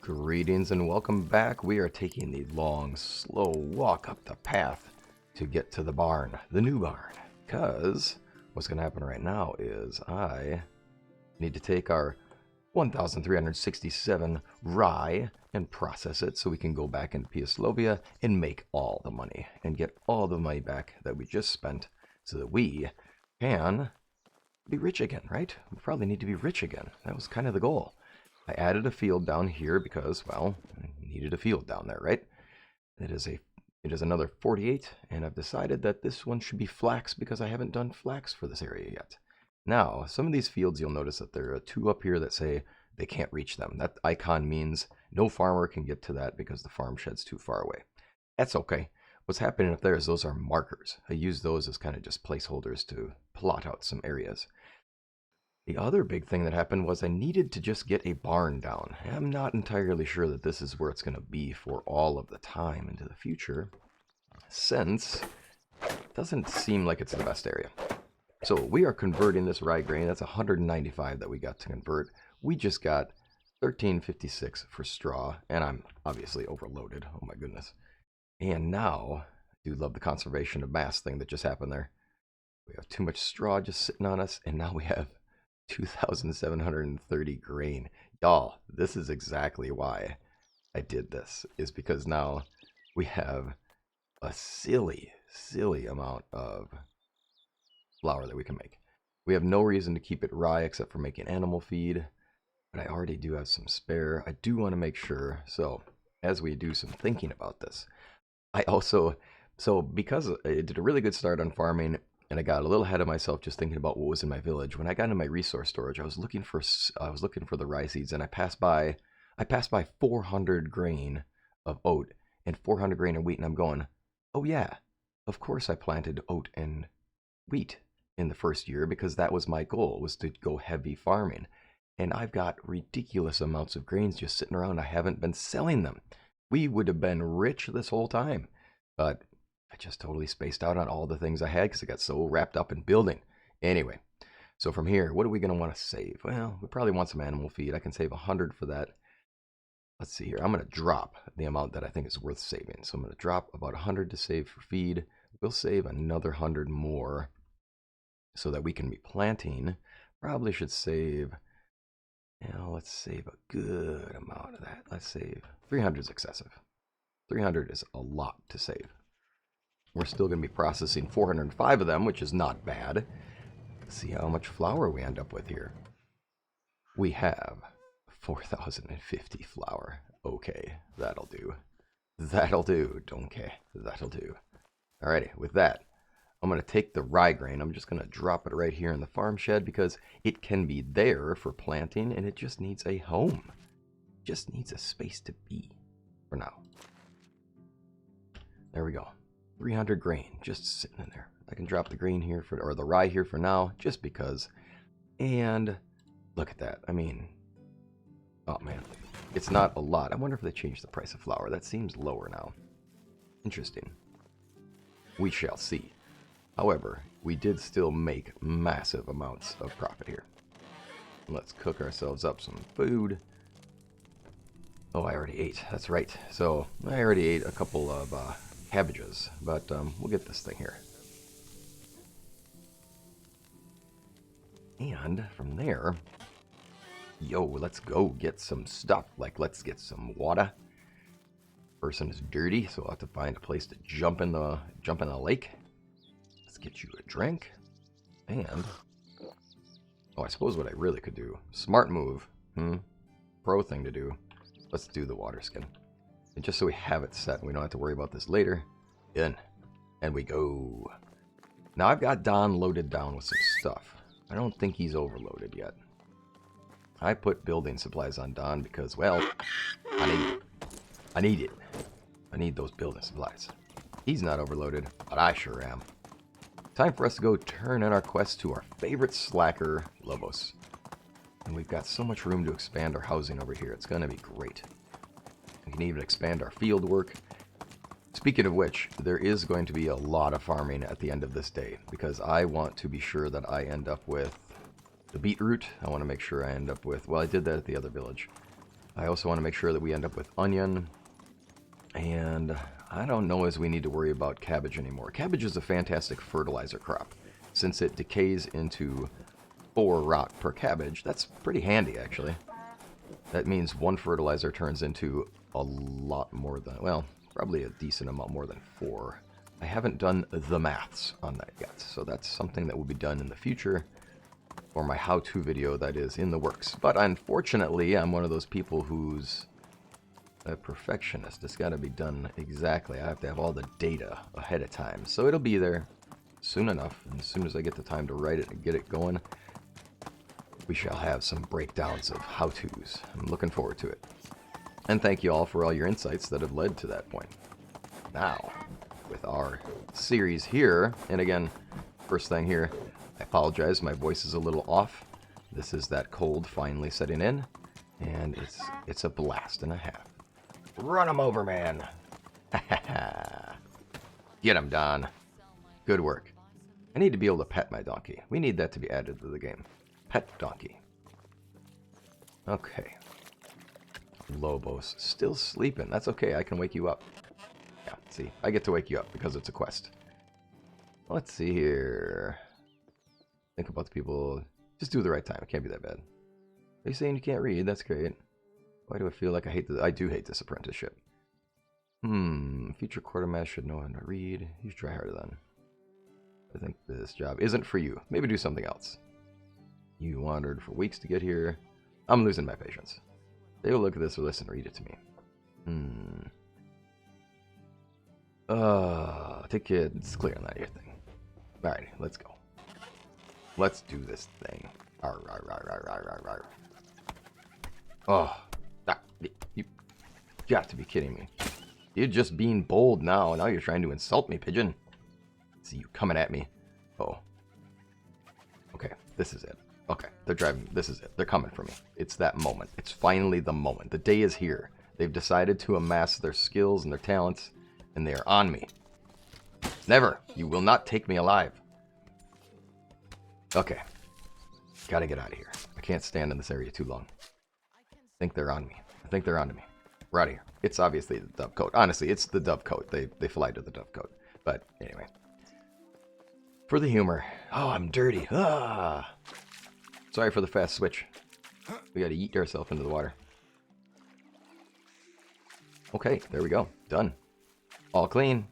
Greetings and welcome back. We are taking the long, slow walk up the path to get to the barn, the new barn. Because what's going to happen right now is I need to take our 1,367 rye and process it so we can go back into Piaslovia and make all the money and get all the money back that we just spent so that we can be rich again, right? We probably need to be rich again. That was kind of the goal. I added a field down here because, well, I needed a field down there, right? It is another 48, and I've decided that this one should be flax because I haven't done flax for this area yet. Now, some of these fields, you'll notice that there are two up here that say they can't reach them. That icon means no farmer can get to that because the farm shed's too far away. That's okay. What's happening up there is those are markers. I use those as kind of just placeholders to plot out some areas. The other big thing that happened was I needed to just get a barn down. I'm not entirely sure that this is where it's going to be for all of the time into the future, since it doesn't seem like it's the best area. So we are converting this rye grain. That's 195 that we got to convert. We just got 1356 for straw, and I'm obviously overloaded. Oh my goodness. And now, I do love the conservation of mass thing that just happened there. We have too much straw just sitting on us, and now we have 2,730 grain. Y'all, this is exactly why I did this, is because now we have a silly amount of flour that we can make. We have no reason to keep it rye except for making animal feed, but I already do have some spare. I do want to make sure, so as we do some thinking about this, I also, because I did a really good start on farming, and I got a little ahead of myself just thinking about what was in my village. When I got into my resource storage, I was looking for the rye seeds, and I passed by 400 grain of oat and 400 grain of wheat, and I'm going, oh yeah, of course I planted oat and wheat in the first year because that was my goal, was to go heavy farming. And I've got ridiculous amounts of grains just sitting around. I haven't been selling them. We would have been rich this whole time, but I just totally spaced out on all the things I had because I got so wrapped up in building. Anyway, so from here, what are we going to want to save? Well, we probably want some animal feed. I can save 100 for that. Let's see here. I'm going to drop the amount that I think is worth saving. So I'm going to drop about 100 to save for feed. We'll save another 100 more so that we can be planting. Probably should save, let's save a good amount of that. Let's save 300 is excessive. 300 is a lot to save. We're still going to be processing 405 of them, which is not bad. Let's see how much flour we end up with here. We have 4,050 flour. Okay, that'll do. That'll do, donkey. That'll do. Alrighty, with that, I'm going to take the rye grain. I'm just going to drop it right here in the farm shed because it can be there for planting, and it just needs a home. It just needs a space to be for now. There we go. 300 grain just sitting in there. I can drop the grain here or the rye here for now just because. And look at that. I mean, oh man, it's not a lot. I wonder if they changed the price of flour. That seems lower now. Interesting. We shall see. However, we did still make massive amounts of profit here. Let's cook ourselves up some food. Oh, I already ate. That's right. So I already ate a couple of cabbages, but we'll get this thing here. And from there, let's go get some stuff. Like, let's get some water. Person is dirty, so I'll have to find a place to jump in the lake. Let's get you a drink. And I suppose what I really could do, smart move, pro thing to do. Let's do the water skin. And just so we have it set and we don't have to worry about this later, in. And we go. Now I've got Don loaded down with some stuff. I don't think he's overloaded yet. I put building supplies on Don because, well, I need it. I need those building supplies. He's not overloaded, but I sure am. Time for us to go turn in our quest to our favorite slacker, Lobos. And we've got so much room to expand our housing over here. It's going to be great. We can even expand our field work. Speaking of which, there is going to be a lot of farming at the end of this day because I want to be sure that I end up with the beetroot. I want to make sure I end up with, well, I did that at the other village. I also want to make sure that we end up with onion. And I don't know as we need to worry about cabbage anymore. Cabbage is a fantastic fertilizer crop. Since it decays into 4 rock per cabbage, that's pretty handy actually. That means 1 fertilizer turns into a lot more than, well, probably a decent amount more than 4. I haven't done the maths on that yet, so that's something that will be done in the future for my how-to video that is in the works. But unfortunately, I'm one of those people who's a perfectionist. It's got to be done exactly. I have to have all the data ahead of time. So it'll be there soon enough. And as soon as I get the time to write it and get it going, we shall have some breakdowns of how-tos. I'm looking forward to it. And thank you all for all your insights that have led to that point. Now, with our series here, and again, first thing here, I apologize, my voice is a little off. This is that cold finally setting in, and it's a blast and a half. Run him over, man! Get him, Don. Good work. I need to be able to pet my donkey. We need that to be added to the game. Pet donkey. Okay. Lobos still sleeping. That's okay, I can wake you up. Yeah, see, I get to wake you up because it's a quest. Let's see here. Think about the people. Just do it the right time. It can't be that bad. Are you saying you can't read? That's great. Why do I feel like I do hate this apprenticeship? Future quartermaster should know how to read. You should try harder then. I think this job isn't for you. Maybe do something else. You wandered for weeks to get here. I'm losing my patience. Take a look at this or listen, read it to me. Take kids, clear on that ear thing. Alright, let's go. Let's do this thing. Arr, arr, arr, arr, arr, arr. Oh, you got to be kidding me. You're just being bold now. Now you're trying to insult me, pigeon. See you coming at me. Oh. Okay, this is it. Okay, they're driving. This is it. They're coming for me. It's that moment. It's finally the moment. The day is here. They've decided to amass their skills and their talents, and they are on me. Never. You will not take me alive. Okay. Gotta get out of here. I can't stand in this area too long. I think they're on me. I think they're onto me. We're out of here. It's obviously the dovecote. Honestly, it's the dovecote. They fly to the dovecote. But anyway. For the humor. Oh, I'm dirty. Ah. Sorry for the fast switch. We gotta yeet ourselves into the water. Okay, there we go. Done. All clean.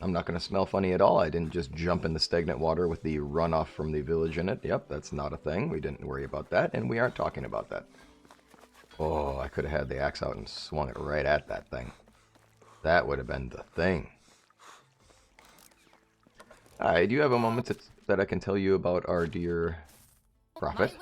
I'm not going to smell funny at all. I didn't just jump in the stagnant water with the runoff from the village in it. Yep, that's not a thing. We didn't worry about that, and we aren't talking about that. Oh, I could have had the axe out and swung it right at that thing. That would have been the thing. Alright, do you have a moment that I can tell you about our dear prophet?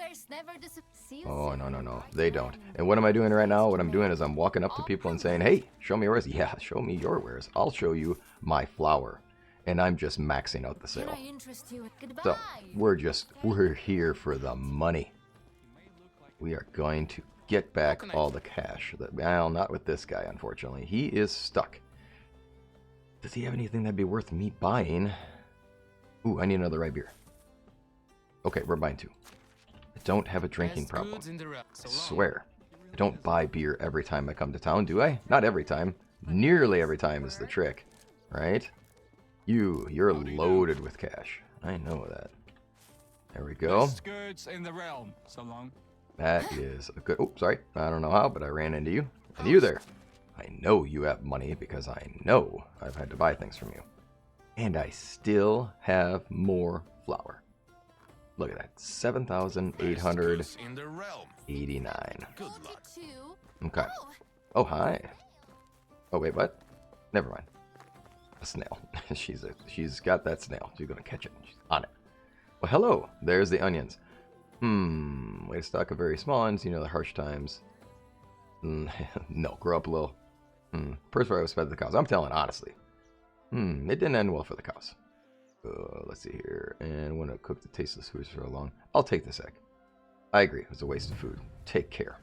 Oh, no. They don't. And what am I doing right now? What I'm doing is I'm walking up to people and saying, hey, show me your wares. Yeah, show me your wares. I'll show you my flour. And I'm just maxing out the sale. So, we're here for the money. We are going to get back all the cash. Well, not with this guy, unfortunately. He is stuck. Does he have anything that'd be worth me buying? Ooh, I need another rye beer. Okay, we're buying 2. I don't have a drinking problem. I swear. I don't buy beer every time I come to town, do I? Not every time. Nearly every time is the trick. Right? You're loaded with cash. I know that. There we go. That is a good... Oh, sorry. I don't know how, but I ran into you. And you there. I know you have money because I know I've had to buy things from you. And I still have more flour. Look at that. 7,889. Okay. Oh, hi. Oh, wait, what? Never mind. A snail. She's got that snail. She's going to catch it. She's on it. Well, hello. There's the onions. Way to stock of very small ones. You know, the harsh times. No, grow up a little. First where I was fed the cows. I'm telling honestly. It didn't end well for the cows. Let's see here. And when I cook the tasteless foods for long, I'll take this egg. I agree. It was a waste of food. Take care.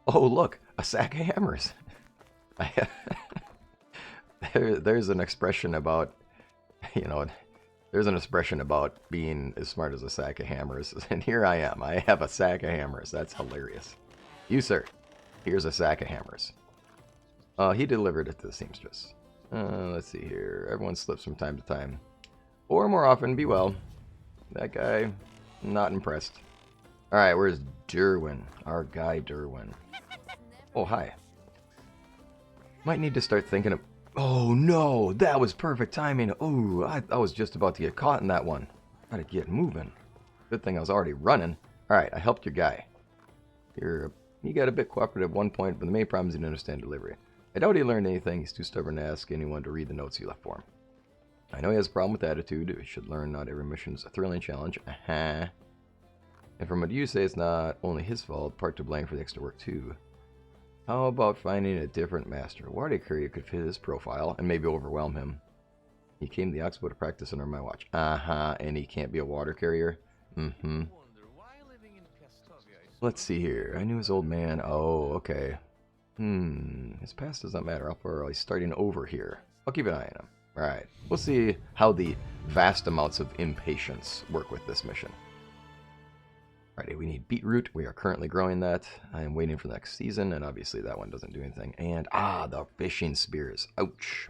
Oh, look. A sack of hammers. There's an expression about, there's an expression about being as smart as a sack of hammers. And here I am. I have a sack of hammers. That's hilarious. You, sir. Here's a sack of hammers. He delivered it to the seamstress. Let's see here. Everyone slips from time to time. Or more often, be well. That guy, not impressed. Alright, where's Derwin? Our guy Derwin. Oh, hi. Might need to start thinking of... Oh, no! That was perfect timing! Oh, I was just about to get caught in that one. Gotta get moving. Good thing I was already running. Alright, I helped your guy. He got a bit cooperative at one point, but the main problem is he didn't understand delivery. I doubt he learned anything. He's too stubborn to ask anyone to read the notes you left for him. I know he has a problem with attitude. He should learn not every mission is a thrilling challenge. And from what you say, it's not only his fault, part to blame for the extra work too. How about finding a different master? A water carrier could fit his profile and maybe overwhelm him. He came to the Oxbow to practice under my watch. And he can't be a water carrier? Let's see here. I knew his old man. Oh, okay. His past does not matter. How far he's starting over here. I'll keep an eye on him. Alright. We'll see how the vast amounts of impatience work with this mission. Alright, we need beetroot. We are currently growing that. I am waiting for the next season, and obviously that one doesn't do anything. And, the fishing spears. Ouch.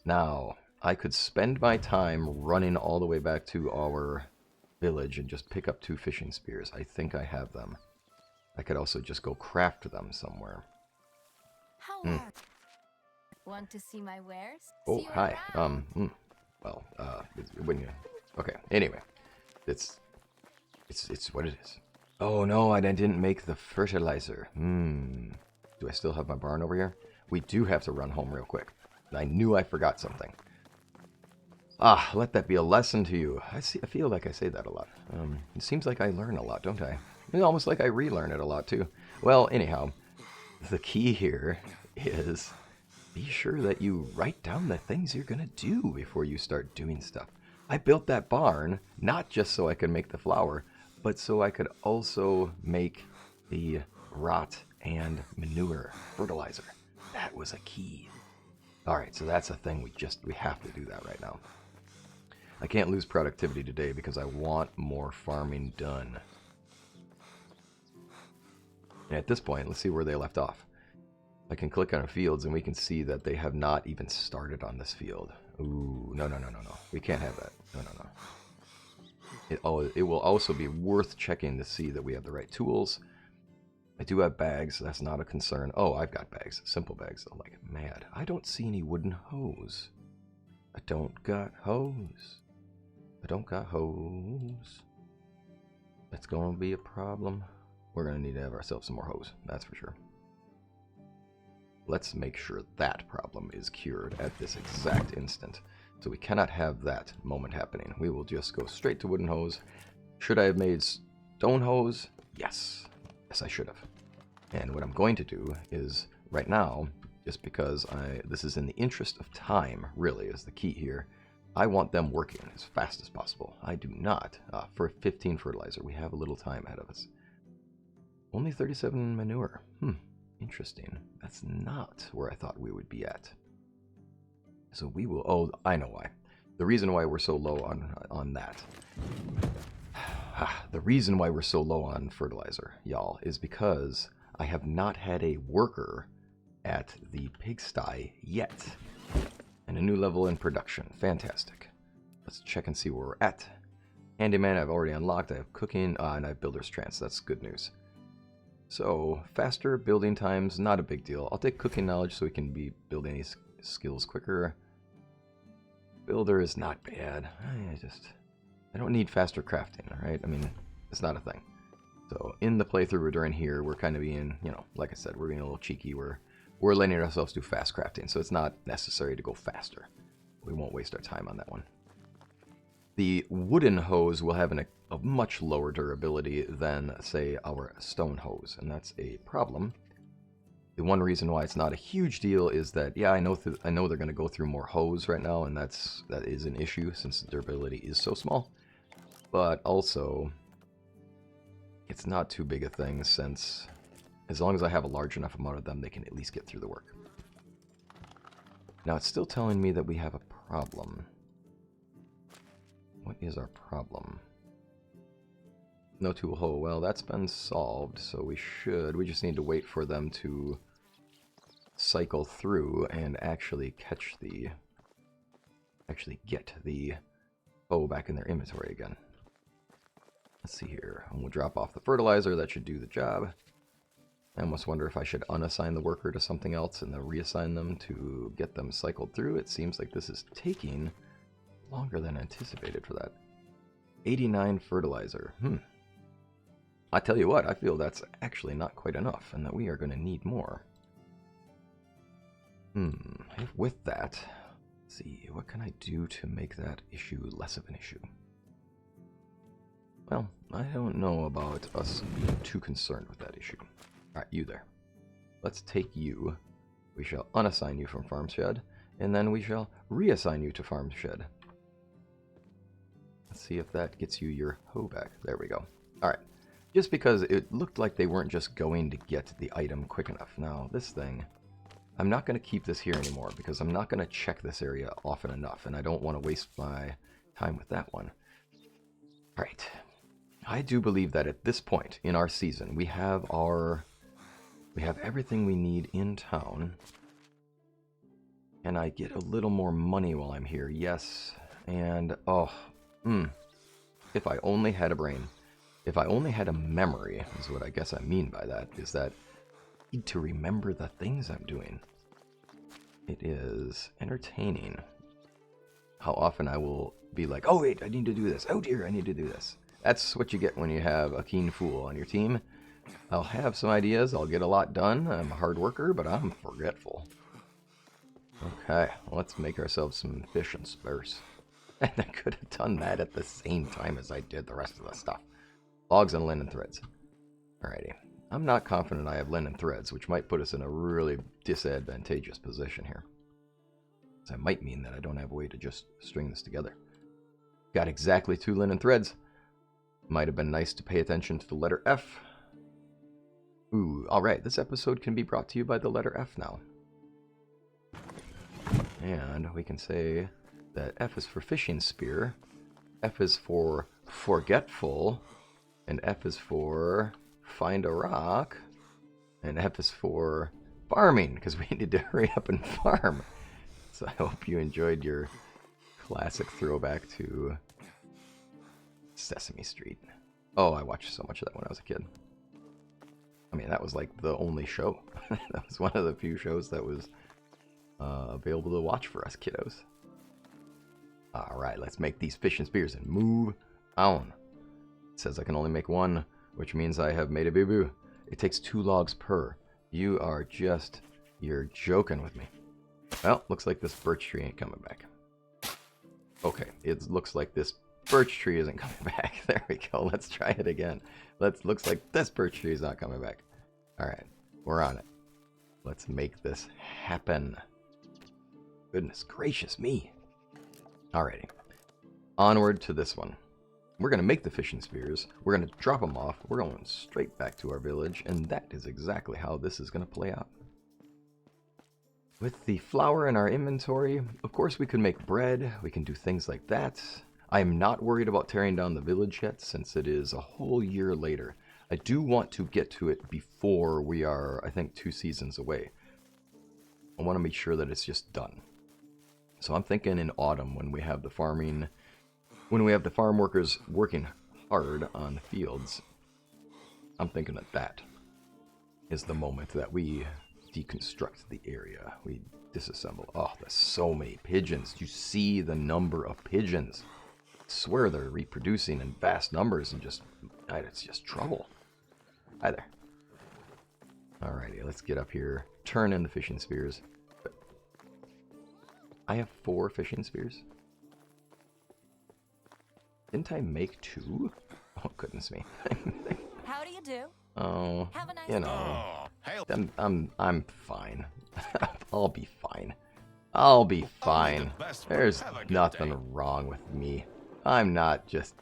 Now, I could spend my time running all the way back to our village and just pick up 2 fishing spears. I think I have them. I could also just go craft them somewhere. Want to see my wares? Oh, hi. Well, when you... Okay, anyway. It's what it is. Oh, no, I didn't make the fertilizer. Do I still have my barn over here? We do have to run home real quick. I knew I forgot something. Let that be a lesson to you. I feel like I say that a lot. It seems like I learn a lot, don't I? It's almost like I relearn it a lot, too. Well, anyhow, the key here is be sure that you write down the things you're going to do before you start doing stuff. I built that barn not just so I could make the flour, but so I could also make the rot and manure fertilizer. That was a key. Alright, so that's a thing we have to do that right now. I can't lose productivity today because I want more farming done. And at this point, let's see where they left off. I can click on fields and we can see that they have not even started on this field. Ooh, no. We can't have that. No. It will also be worth checking to see that we have the right tools. I do have bags, so that's not a concern. Oh, I've got bags. Simple bags. I'm like mad. I don't see any wooden hose. I don't got hose. That's going to be a problem. We're going to need to have ourselves some more hose. That's for sure. Let's make sure that problem is cured at this exact instant. So we cannot have that moment happening. We will just go straight to wooden hose. Should I have made stone hose? Yes. Yes, I should have. And what I'm going to do is, right now, just because this is in the interest of time, really, is the key here, I want them working as fast as possible. I do not. For 15 fertilizer, we have a little time ahead of us. Only 37 manure. Interesting. That's not where I thought we would be at. So we will... Oh, I know why. The reason why we're so low on that... The reason why we're so low on fertilizer, y'all, is because I have not had a worker at the pigsty yet. And a new level in production. Fantastic. Let's check and see where we're at. Handyman I've already unlocked. I have cooking, and I have builder's trance. That's good news. So, faster building times, not a big deal. I'll take cooking knowledge so we can be building these skills quicker. Builder is not bad. I don't need faster crafting, right? I mean, it's not a thing. So, in the playthrough we're doing here, we're kind of being, like I said, we're being a little cheeky. We're letting ourselves do fast crafting, so it's not necessary to go faster. We won't waste our time on that one. The wooden hose will have a much lower durability than, say, our stone hose, and that's a problem. The one reason why it's not a huge deal is that, yeah, I know they're going to go through more hose right now, and that is an issue since the durability is so small. But also, it's not too big a thing since, as long as I have a large enough amount of them, they can at least get through the work. Now, it's still telling me that we have a problem. What is our problem? No tool hole. Well, that's been solved, so we just need to wait for them to cycle through and actually get the hoe back in their inventory again. Let's see here. And we'll drop off the fertilizer. That should do the job. I almost wonder if I should unassign the worker to something else and then reassign them to get them cycled through. It seems like this is taking longer than anticipated for that. 89 fertilizer. I tell you what, I feel that's actually not quite enough and that we are going to need more. With that, let's see, what can I do to make that issue less of an issue? Well, I don't know about us being too concerned with that issue. Alright, you there. Let's take you. We shall unassign you from farm shed, and then we shall reassign you to farm shed. Let's see if that gets you your hoe back. There we go. Alright. Just because it looked like they weren't just going to get the item quick enough. Now, this thing, I'm not going to keep this here anymore because I'm not going to check this area often enough, and I don't want to waste my time with that one. Alright. I do believe that at this point in our season, we have everything we need in town. And I get a little more money while I'm here, yes. And, if I only had a brain, if I only had a memory, is what I guess I mean by that, is that I need to remember the things I'm doing. It is entertaining how often I will be like, oh wait, I need to do this. Oh dear, I need to do this. That's what you get when you have a keen fool on your team. I'll have some ideas, I'll get a lot done, I'm a hard worker, but I'm forgetful. Okay, let's make ourselves some fish and spears. And I could have done that at the same time as I did the rest of the stuff. Logs and linen threads. Alrighty. I'm not confident I have linen threads, which might put us in a really disadvantageous position here. That might mean that I don't have a way to just string this together. Got exactly 2 linen threads. Might have been nice to pay attention to the letter F. Ooh, alright, this episode can be brought to you by the letter F now. And we can say that F is for fishing spear, F is for forgetful, and F is for find a rock, and F is for farming, because we need to hurry up and farm. So I hope you enjoyed your classic throwback to Sesame Street. Oh, I watched so much of that when I was a kid. I mean, that was like the only show. That was one of the few shows that was available to watch for us kiddos. Alright, let's make these fish and spears and move on. It says I can only make 1, which means I have made a boo-boo. It takes 2 logs per. You're joking with me. Well, looks like this birch tree ain't coming back. Okay, it looks like this birch tree isn't coming back. There we go. Let's try it again. Looks like this birch tree is not coming back. Alright, we're on it. Let's make this happen. Goodness gracious me. Alrighty. Onward to this one. We're going to make the fishing spears. We're going to drop them off. We're going straight back to our village. And that is exactly how this is going to play out. With the flour in our inventory, of course we could make bread. We can do things like that. I am not worried about tearing down the village yet, since it is a whole year later. I do want to get to it before we are, I think, 2 seasons away. I want to make sure that it's just done. So I'm thinking in autumn, when we have the farm workers working hard on the fields, I'm thinking that is the moment that we deconstruct the area. We disassemble. Oh, there's so many pigeons. Do you see the number of pigeons? I swear they're reproducing in vast numbers and it's just trouble. Hi there. Alrighty, let's get up here. Turn in the fishing spears. I have 4 fishing spears. Didn't I make 2? Oh, goodness me. How do you do? Oh, Have a nice you day. know, I'm fine. I'll be fine. I'll be fine. There's nothing wrong with me. I'm not just...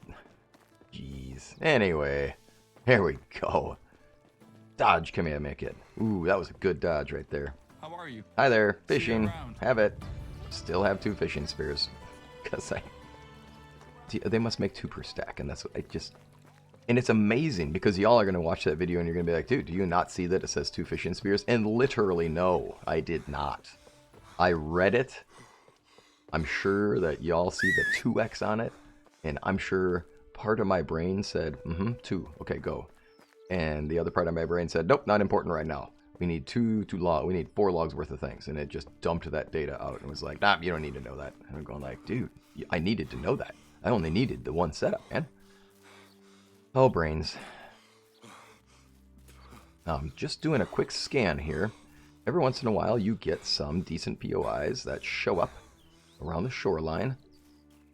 Jeez. Anyway, here we go. Dodge, come here, make it. Ooh, that was a good dodge right there. How are you? Hi there, fishing. Have it. Still have 2 fishing spears. Because they must make 2 per stack, and that's what I just... And it's amazing because y'all are going to watch that video and you're going to be like, dude, do you not see that it says 2 fishing spears? And literally, no, I did not. I read it. I'm sure that y'all see the 2x on it. And I'm sure part of my brain said, 2, okay, go. And the other part of my brain said, nope, not important right now. We need we need 4 logs worth of things. And it just dumped that data out and was like, nah, you don't need to know that. And I'm going like, dude, I needed to know that. I only needed the one setup, man. Oh, brains. I'm just doing a quick scan here. Every once in a while, you get some decent POIs that show up around the shoreline.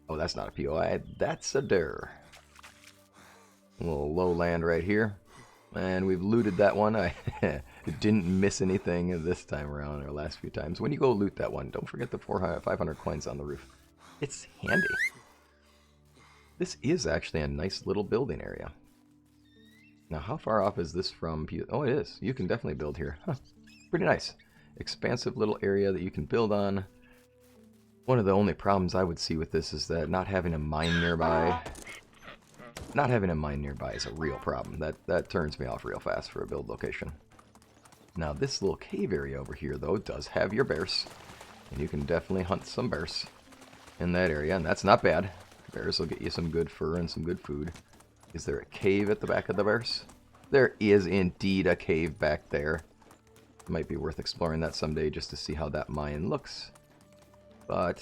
Oh, that's not a POI. That's a dir. A little lowland right here. And we've looted that one. I didn't miss anything this time around, or last few times. When you go loot that one, don't forget the 500 coins on the roof. It's handy. This is actually a nice little building area. Now, how far off is this from... Oh, it is. You can definitely build here. Huh. Pretty nice. Expansive little area that you can build on. One of the only problems I would see with this is that not having a mine nearby... Not having a mine nearby is a real problem. That turns me off real fast for a build location. Now, this little cave area over here, though, does have your bears. And you can definitely hunt some bears in that area, and that's not bad. Bears will get you some good fur and some good food. Is there a cave at the back of the bears? There is indeed a cave back there. Might be worth exploring that someday just to see how that mine looks. But...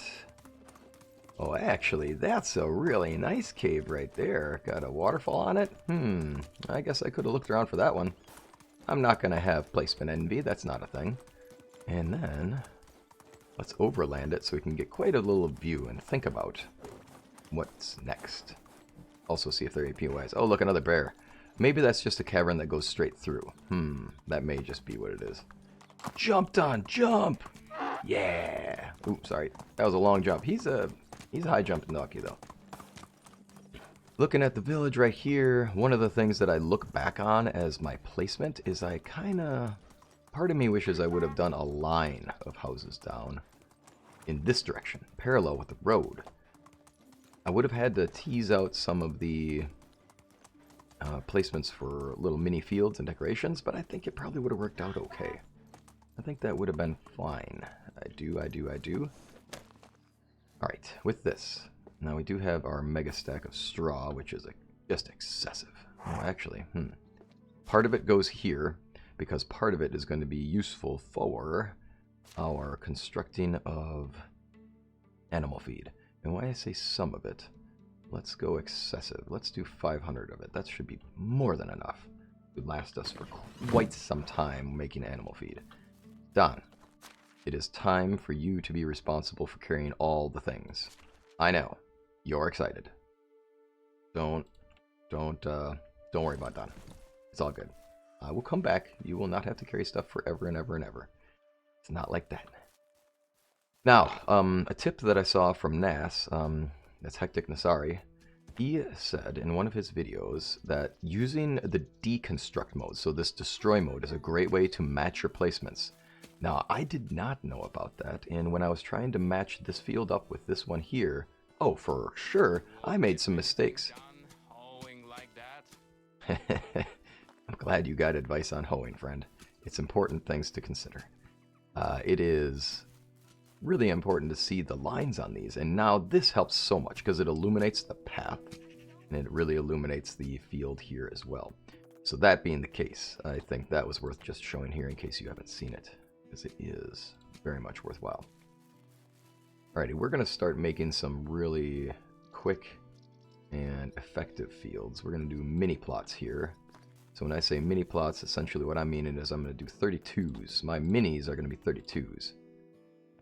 oh, actually, that's a really nice cave right there. Got a waterfall on it? I guess I could have looked around for that one. I'm not going to have placement envy. That's not a thing. And then, let's overland it so we can get quite a little view and think about what's next. Also see if there are any POIs. Oh, look, another bear. Maybe that's just a cavern that goes straight through. That may just be what it is. Jumped on, jump! Yeah! Oops, sorry. That was a long jump. He's a high jumping donkey, though. Looking at the village right here, one of the things that I look back on as my placement is I part of me wishes I would have done a line of houses down in this direction, parallel with the road. I would have had to tease out some of the placements for little mini fields and decorations, but I think it probably would have worked out okay. I think that would have been fine. I do. Alright, with this, now we do have our mega stack of straw, which is just excessive. Oh, actually, part of it goes here, because part of it is going to be useful for our constructing of animal feed. And why I say some of it, let's go excessive. Let's do 500 of it. That should be more than enough. It would last us for quite some time making animal feed. Don, it is time for you to be responsible for carrying all the things. I know, you're excited. Don't worry about Don. It's all good. I will come back. You will not have to carry stuff forever and ever and ever. It's not like that. Now, a tip that I saw from Nas, that's Hectic Nasari, he said in one of his videos that using the deconstruct mode, so this destroy mode, is a great way to match your placements. Now, I did not know about that, and when I was trying to match this field up with this one here, oh, for sure, I made some mistakes. I'm glad you got advice on hoeing, friend. It's important things to consider. It is really important to see the lines on these, and now this helps so much because it illuminates the path, and it really illuminates the field here as well. So that being the case, I think that was worth just showing here in case you haven't seen it, because it is very much worthwhile. Alrighty, we're going to start making some really quick and effective fields. We're going to do mini plots here. So when I say mini plots, essentially what I'm meaning is I'm going to do 32s. My minis are going to be 32s.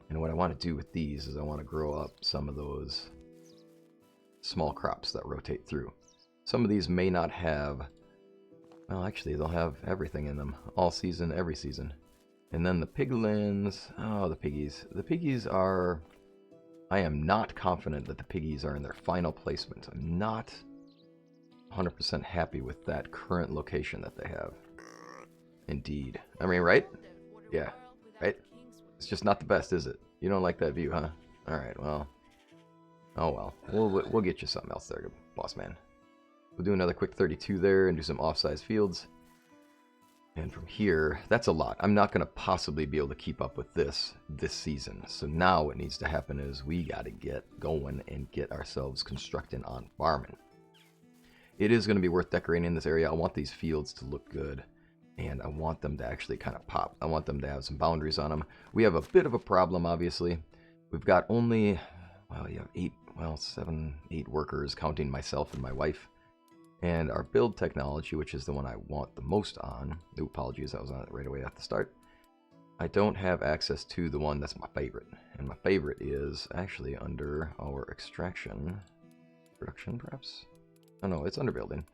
And what I want to do with these is I want to grow up some of those small crops that rotate through. Some of these may not have, well, actually they'll have everything in them, all season, every season. And then the piglins, oh, the piggies. The piggies are, I am not confident that the piggies are in their final placement. I'm not 100% happy with that current location that they have. Indeed. I mean, right? Yeah, right? It's just not the best, is it? You don't like that view, huh? Alright, well. Oh well. We'll get you something else there, boss man. We'll do another quick 32 there and do some off-size fields. And from here, that's a lot. I'm not going to possibly be able to keep up with this season. So now what needs to happen is we got to get going and get ourselves constructing on farming. It is going to be worth decorating this area. I want these fields to look good, and I want them to actually kind of pop. I want them to have some boundaries on them. We have a bit of a problem, obviously. We've got only, well, you have 7, 8 workers, counting myself and my wife. And our build technology, which is the one I want the most on. Ooh, apologies, I was on it right away at the start. I don't have access to the one that's my favorite. And my favorite is actually under our extraction. Production, perhaps? Oh no, it's under building.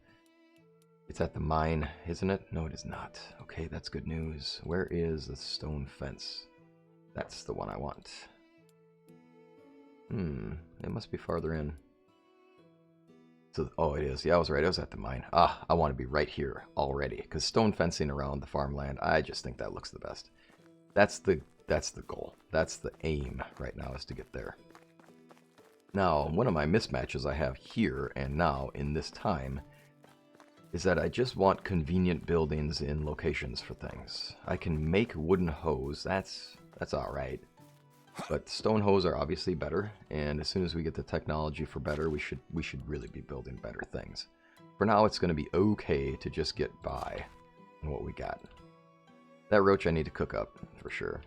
It's at the mine, isn't it? No, it is not. Okay, that's good news. Where is the stone fence? That's the one I want. It must be farther in. So, oh, it is. Yeah, I was right. I was at the mine. Ah, I want to be right here already. Because stone fencing around the farmland, I just think that looks the best. That's the goal. That's the aim right now, is to get there. Now, one of my mismatches I have here and now in this time is that I just want convenient buildings in locations for things. I can make wooden hoes. That's all right. But stone hoes are obviously better, and as soon as we get the technology for better, we should really be building better things. For now, it's going to be okay to just get by on what we got. That roach I need to cook up, for sure.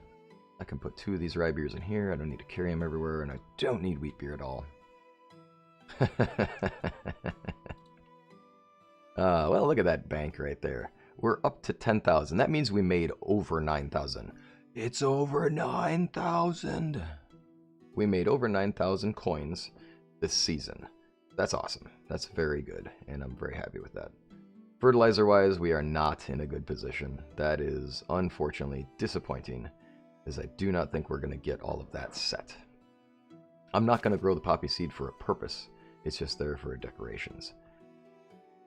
I can put 2 of these rye beers in here. I don't need to carry them everywhere, and I don't need wheat beer at all. Well, look at that bank right there. We're up to 10,000. That means we made over 9,000. It's over 9,000. We made over 9,000 coins this season. That's awesome. That's very good, and I'm very happy with that. Fertilizer-wise, we are not in a good position. That is unfortunately disappointing, as I do not think we're going to get all of that set. I'm not going to grow the poppy seed for a purpose. It's just there for decorations.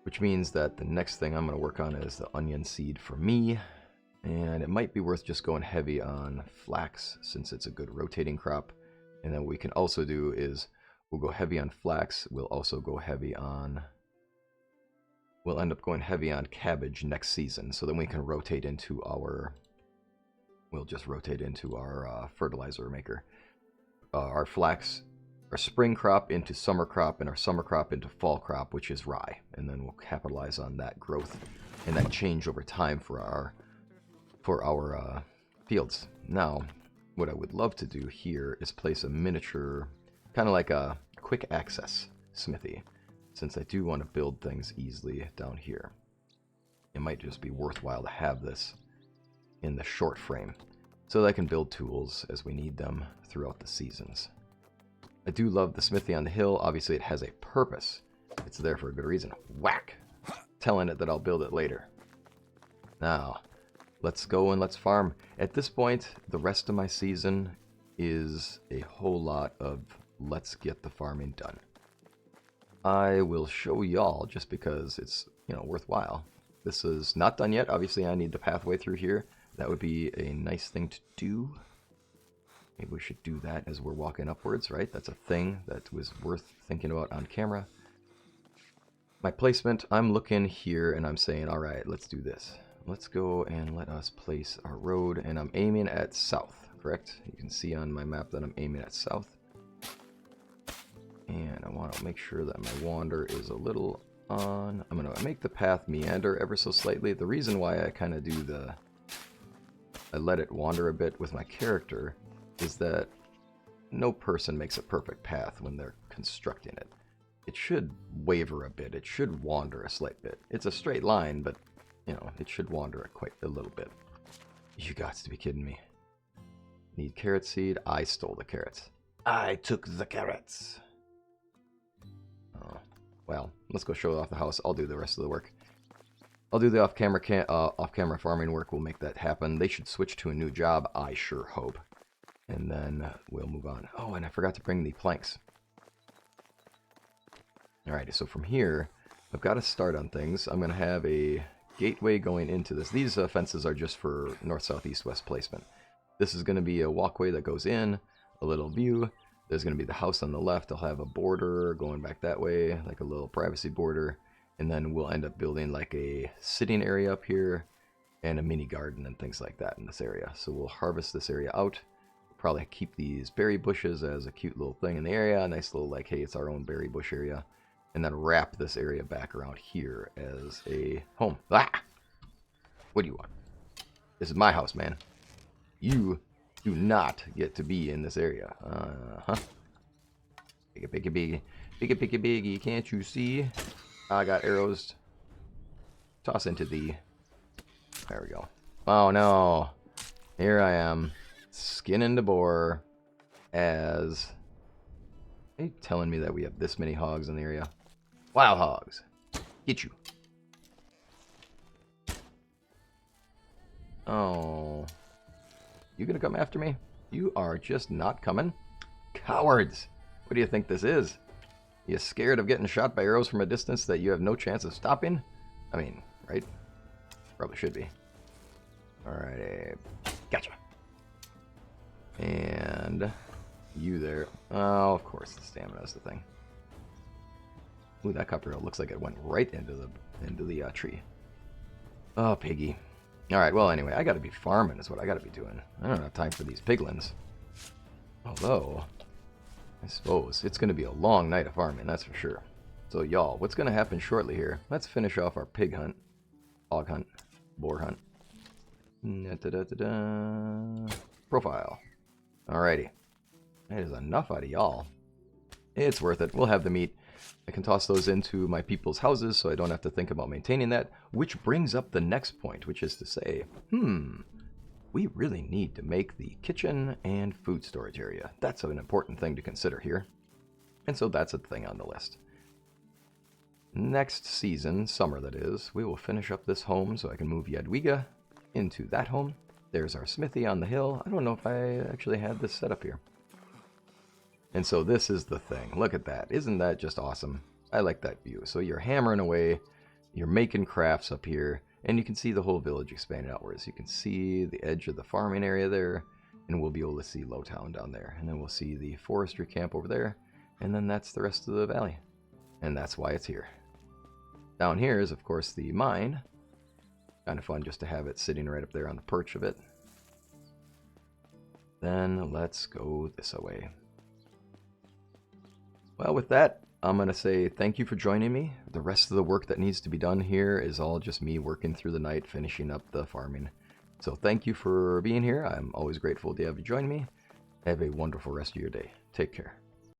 Which means that the next thing I'm going to work on is the onion seed for me. And it might be worth just going heavy on flax, since it's a good rotating crop. And then what we can also do is we'll go heavy on flax. We'll also go heavy on... We'll end up going heavy on cabbage next season. So then we can rotate into our... We'll just rotate into our fertilizer maker. Our flax, our spring crop into summer crop, and our summer crop into fall crop, which is rye. And then we'll capitalize on that growth and that change over time for our fields. Now, what I would love to do here is place a miniature, kind of like a quick access smithy, since I do want to build things easily down here. It might just be worthwhile to have this in the short frame, so that I can build tools as we need them throughout the seasons. I do love the smithy on the hill. Obviously, it has a purpose. It's there for a good reason. Whack! Telling it that I'll build it later. Now, let's go and let's farm. At this point, the rest of my season is a whole lot of let's get the farming done. I will show y'all just because it's, worthwhile. This is not done yet. Obviously, I need the pathway through here. That would be a nice thing to do. Maybe we should do that as we're walking upwards, right? That's a thing that was worth thinking about on camera. My placement, I'm looking here and I'm saying, all right, let's do this. Let's go and let us place our road, and I'm aiming at south, correct? You can see on my map that I'm aiming at south. And I want to make sure that my wander is a little on. I'm going to make the path meander ever so slightly. The reason why I kind of do I let it wander a bit with my character is that no person makes a perfect path when they're constructing it. It should waver a bit. It should wander a slight bit. It's a straight line, but, it should wander quite a little bit. You got to be kidding me. Need carrot seed. I stole the carrots. I took the carrots. Oh, well, let's go show off the house. I'll do the rest of the work. I'll do the off-camera farming work. We'll make that happen. They should switch to a new job, I sure hope. And then we'll move on. Oh, and I forgot to bring the planks. Alright, so from here, I've got to start on things. I'm going to have a gateway going into this. These fences are just for north, south, east, west placement. This is going to be a walkway that goes in, a little view. There's going to be the house on the left. I'll have a border going back that way, like a little privacy border. And then we'll end up building like a sitting area up here and a mini garden and things like that in this area. So we'll harvest this area out. We'll probably keep these berry bushes as a cute little thing in the area. A nice little like, hey, it's our own berry bush area. And then wrap this area back around here as a home. Ah! What do you want? This is my house, man. You do not get to be in this area. Uh-huh. Biggie, biggie, can't you see? I got arrows. Toss into thee. There we go. Oh no. Here I am. Skinning the boar as... Are you telling me that we have this many hogs in the area? Wild hogs. Get you. Oh. You gonna come after me? You are just not coming? Cowards! What do you think this is? You scared of getting shot by arrows from a distance that you have no chance of stopping? I mean, right? Probably should be. Alright, gotcha. And you there. Oh, of course, the stamina is the thing. Ooh, that copper looks like it went right into the tree. Oh, piggy. Alright, well, anyway, I gotta be farming is what I gotta be doing. I don't have time for these piglins. Although, I suppose it's gonna be a long night of farming, that's for sure. So, y'all, what's gonna happen shortly here? Let's finish off our pig hunt, hog hunt, boar hunt. Profile. Alrighty. That is enough out of y'all. It's worth it. We'll have the meat. I can toss those into my people's houses so I don't have to think about maintaining that, which brings up the next point, which is to say, we really need to make the kitchen and food storage area. That's an important thing to consider here. And so that's a thing on the list. Next season, summer that is, we will finish up this home so I can move Yadwiga into that home. There's our smithy on the hill. I don't know if I actually had this set up here. And so this is the thing. Look at that. Isn't that just awesome? I like that view. So you're hammering away, you're making crafts up here, and you can see the whole village expanding outwards. You can see the edge of the farming area there, and we'll be able to see Lowtown down there. And then we'll see the forestry camp over there, and then that's the rest of the valley. And that's why it's here. Down here is, of course, the mine. Kind of fun just to have it sitting right up there on the perch of it. Then let's go this way. Well, with that, I'm going to say thank you for joining me. The rest of the work that needs to be done here is all just me working through the night, finishing up the farming. So thank you for being here. I'm always grateful to have you join me. Have a wonderful rest of your day. Take care.